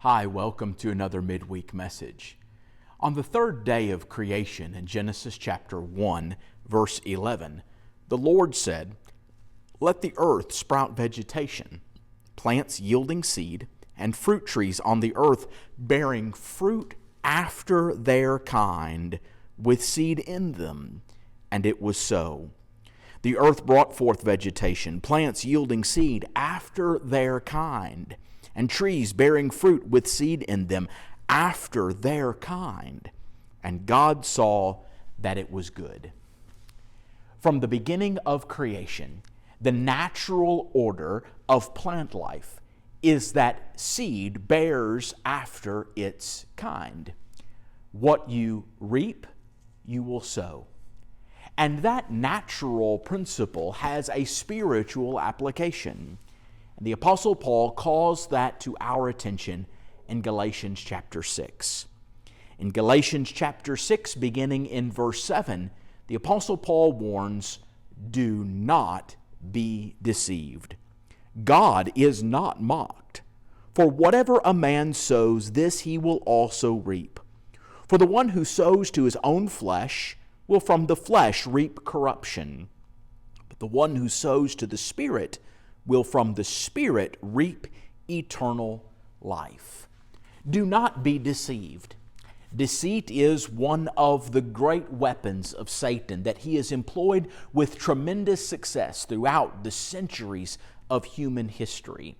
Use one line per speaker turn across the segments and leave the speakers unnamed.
Hi, welcome to another midweek message. On the third day of creation in Genesis chapter 1, verse 11, the Lord said, "Let the earth sprout vegetation, plants yielding seed, and fruit trees on the earth bearing fruit after their kind, with seed in them." And it was so. The earth brought forth vegetation, plants yielding seed after their kind, and trees bearing fruit with seed in them after their kind. And God saw that it was good. From the beginning of creation, the natural order of plant life is that seed bears after its kind. What you reap, you will sow. And that natural principle has a spiritual application. And the Apostle Paul calls that to our attention in Galatians chapter 6. In Galatians chapter 6, beginning in verse 7, the Apostle Paul warns, "Do not be deceived. God is not mocked. For whatever a man sows, this he will also reap. For the one who sows to his own flesh will from the flesh reap corruption. But the one who sows to the Spirit will from the Spirit reap eternal life." Do not be deceived. Deceit is one of the great weapons of Satan that he has employed with tremendous success throughout the centuries of human history.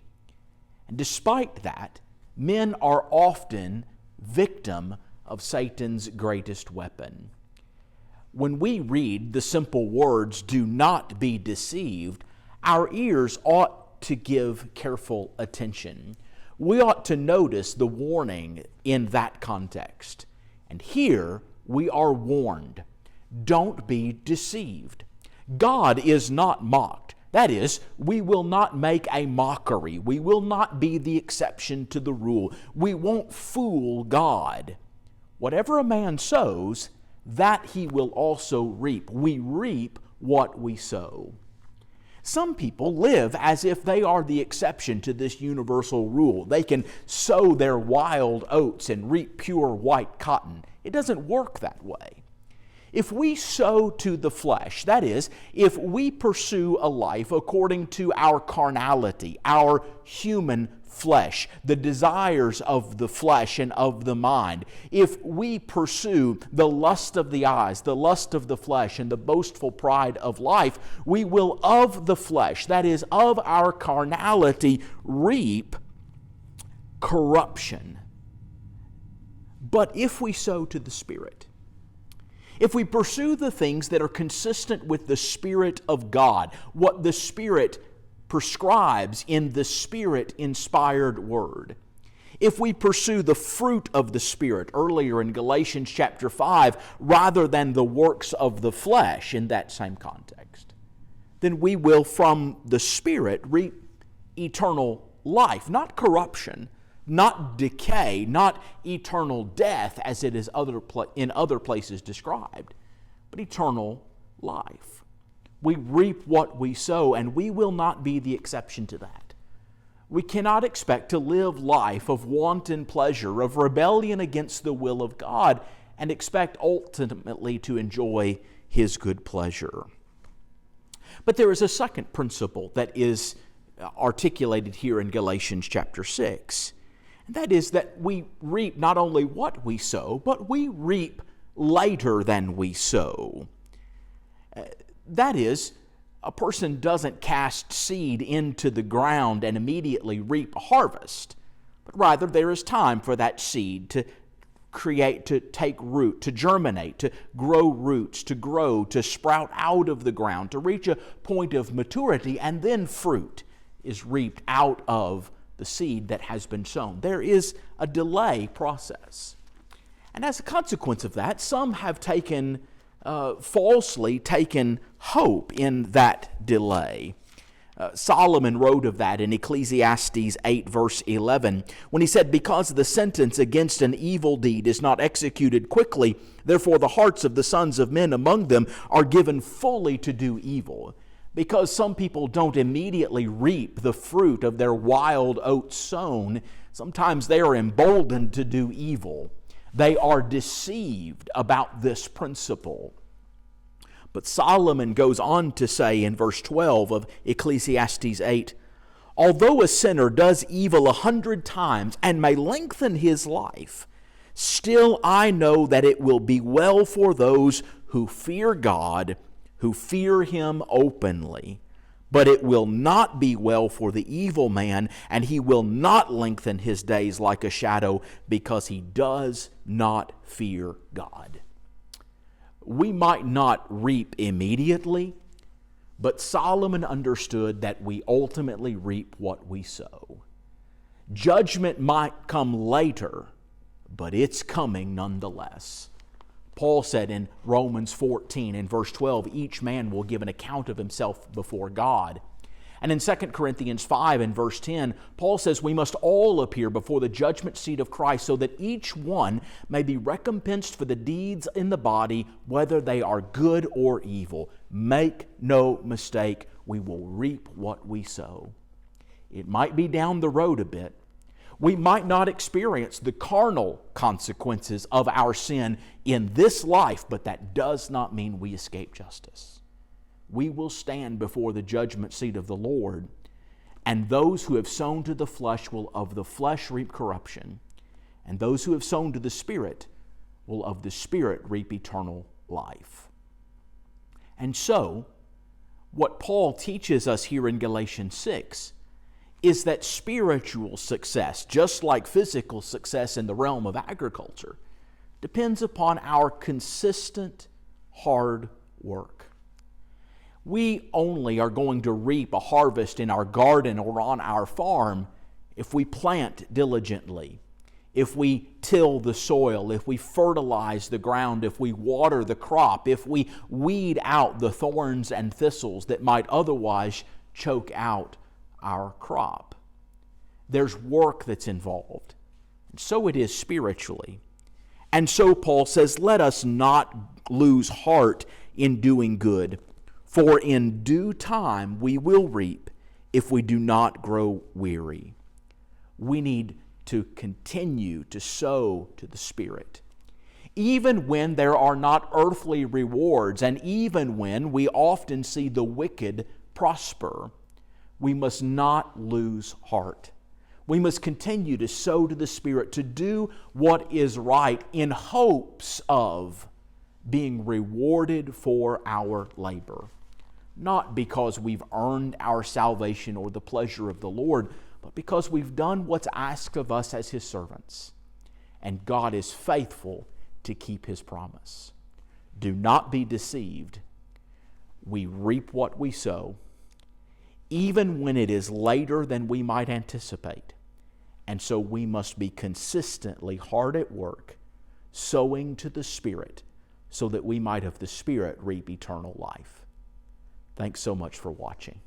And despite that, men are often victim of Satan's greatest weapon. When we read the simple words, "Do not be deceived," our ears ought to give careful attention. We ought to notice the warning in that context. And here we are warned, don't be deceived. God is not mocked. That is, we will not make a mockery. We will not be the exception to the rule. We won't fool God. Whatever a man sows, that he will also reap. We reap what we sow. Some people live as if they are the exception to this universal rule. They can sow their wild oats and reap pure white cotton. It doesn't work that way. If we sow to the flesh, that is, if we pursue a life according to our carnality, our human flesh, the desires of the flesh and of the mind, if we pursue the lust of the eyes, the lust of the flesh, and the boastful pride of life, we will of the flesh, that is, of our carnality, reap corruption. But if we sow to the Spirit, if we pursue the things that are consistent with the Spirit of God, what the Spirit prescribes in the Spirit-inspired Word, if we pursue the fruit of the Spirit earlier in Galatians chapter 5, rather than the works of the flesh in that same context, then we will from the Spirit reap eternal life, not corruption, not decay, not eternal death as it is in other places described, but eternal life. We reap what we sow, and we will not be the exception to that. We cannot expect to live life of wanton pleasure, of rebellion against the will of God, and expect ultimately to enjoy His good pleasure. But there is a second principle that is articulated here in Galatians chapter 6. And that is that we reap not only what we sow, but we reap later than we sow. That is, a person doesn't cast seed into the ground and immediately reap a harvest, but rather there is time for that seed to create, to take root, to germinate, to grow roots, to grow, to sprout out of the ground, to reach a point of maturity, and then fruit is reaped out of the seed that has been sown. There is a delay process. And as a consequence of that, some have falsely taken hope in that delay. Solomon wrote of that in Ecclesiastes 8 verse 11 when he said, "Because the sentence against an evil deed is not executed quickly, therefore the hearts of the sons of men among them are given fully to do evil." Because some people don't immediately reap the fruit of their wild oats sown, sometimes they are emboldened to do evil. They are deceived about this principle. But Solomon goes on to say in verse 12 of Ecclesiastes 8, although a sinner does evil 100 times and may lengthen his life, still I know that it will be well for those who fear God, who fear Him openly. But it will not be well for the evil man, and he will not lengthen his days like a shadow, because he does not fear God. We might not reap immediately, but Solomon understood that we ultimately reap what we sow. Judgment might come later, but it's coming nonetheless. Paul said in Romans 14 and verse 12, each man will give an account of himself before God. And in 2 Corinthians 5 and verse 10, Paul says we must all appear before the judgment seat of Christ so that each one may be recompensed for the deeds in the body, whether they are good or evil. Make no mistake, we will reap what we sow. It might be down the road a bit. We might not experience the carnal consequences of our sin in this life, but that does not mean we escape justice. We will stand before the judgment seat of the Lord, and those who have sown to the flesh will of the flesh reap corruption, and those who have sown to the Spirit will of the Spirit reap eternal life. And so, what Paul teaches us here in Galatians 6 is that spiritual success, just like physical success in the realm of agriculture, depends upon our consistent, hard work. We only are going to reap a harvest in our garden or on our farm if we plant diligently, if we till the soil, if we fertilize the ground, if we water the crop, if we weed out the thorns and thistles that might otherwise choke out our crop. There's work that's involved. So it is spiritually. And so Paul says, let us not lose heart in doing good, for in due time we will reap if we do not grow weary. We need to continue to sow to the Spirit. Even when there are not earthly rewards, and even when we often see the wicked prosper, we must not lose heart. We must continue to sow to the Spirit, to do what is right in hopes of being rewarded for our labor. Not because we've earned our salvation or the pleasure of the Lord, but because we've done what's asked of us as His servants. And God is faithful to keep His promise. Do not be deceived. We reap what we sow, even when it is later than we might anticipate. And so we must be consistently hard at work, sowing to the Spirit, so that we might of the Spirit reap eternal life. Thanks so much for watching.